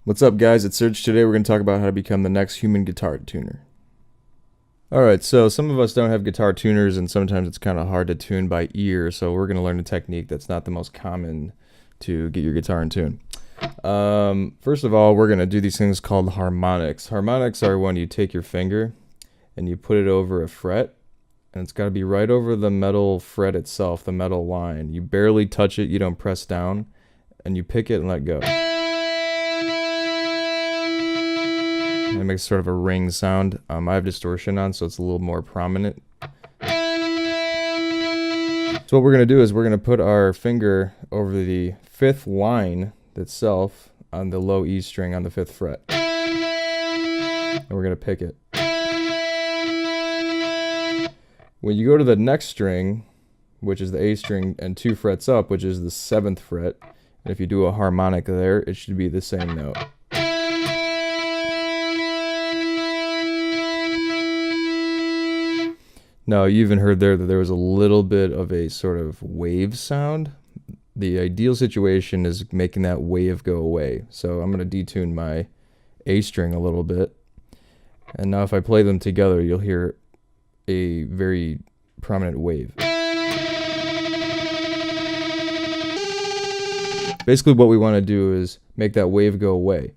What's up, guys? It's Serge. Today we're going to talk about how to become the next human guitar tuner. Alright, so some of us don't have guitar tuners and sometimes it's kind of hard to tune by ear, so we're going to learn a technique that's not the most common to get your guitar in tune. First of all, we're going to do these things called harmonics. Harmonics are when you take your finger and you put it over a fret, and it's got to be right over the metal fret itself, the metal line. You barely touch it, you don't press down, and you pick it and let go. And it makes sort of a ring sound. I have distortion on, so it's a little more prominent. So what we're going to do is we're going to put our finger over the 5th line itself on the low E string on the 5th fret. And we're going to pick it. When you go to the next string, which is the A string, and 2 frets up, which is the 7th fret, and if you do a harmonic there, it should be the same note. Now, you even heard there that there was a little bit of a sort of wave sound. The ideal situation is making that wave go away. So I'm going to detune my A string a little bit. And now if I play them together, you'll hear a very prominent wave. Basically what we want to do is make that wave go away.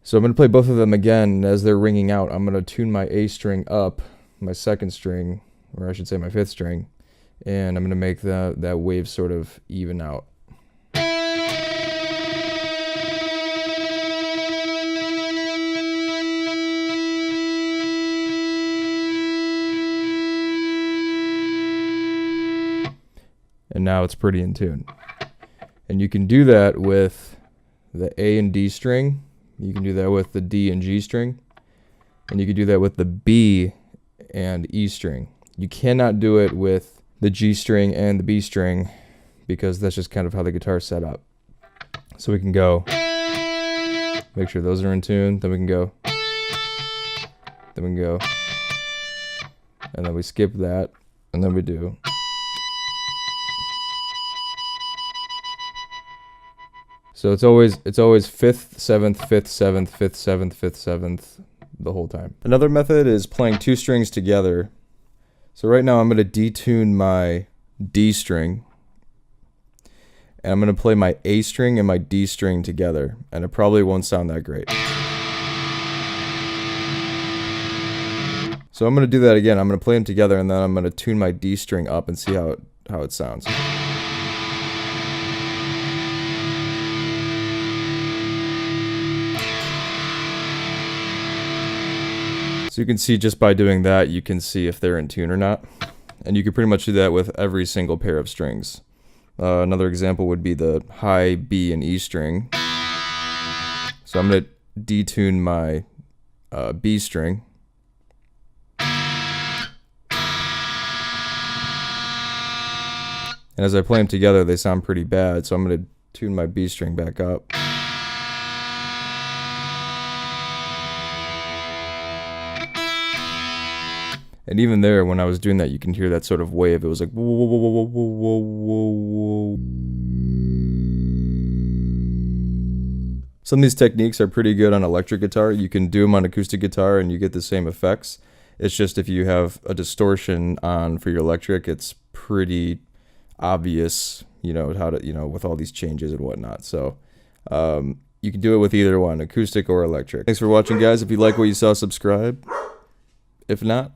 So I'm going to play both of them again, and as they're ringing out, I'm going to tune my A string up, my 2nd string, or I should say my 5th string, and I'm going to make that wave sort of even out. And now it's pretty in tune. And you can do that with the A and D string, you can do that with the D and G string, and you can do that with the B and E string. You cannot do it with the G string and the B string because that's just kind of how the guitar is set up. So we can go, make sure those are in tune, then we can go, then we can go, and then we skip that, and then we do. So it's always 5th, 7th, 5th, 7th, 5th, 7th, 5th, 7th the whole time. Another method is playing 2 strings together. So right now I'm going to detune my D string, and I'm going to play my A string and my D string together, and it probably won't sound that great. So I'm going to do that again. I'm going to play them together, and then I'm going to tune my D string up and see how it sounds. So you can see just by doing that, you can see if they're in tune or not. And you can pretty much do that with every single pair of strings. Another example would be the high B and E string. So I'm going to detune my B string. And as I play them together, they sound pretty bad. So I'm going to tune my B string back up. And even there, when I was doing that, you can hear that sort of wave. It was like, whoa, whoa, whoa, whoa, whoa, whoa, whoa. Some of these techniques are pretty good on electric guitar. You can do them on acoustic guitar and you get the same effects. It's just if you have a distortion on for your electric, it's pretty obvious, how to, with all these changes and whatnot. So, you can do it with either one, acoustic or electric. Thanks for watching, guys. If you like what you saw, subscribe. If not,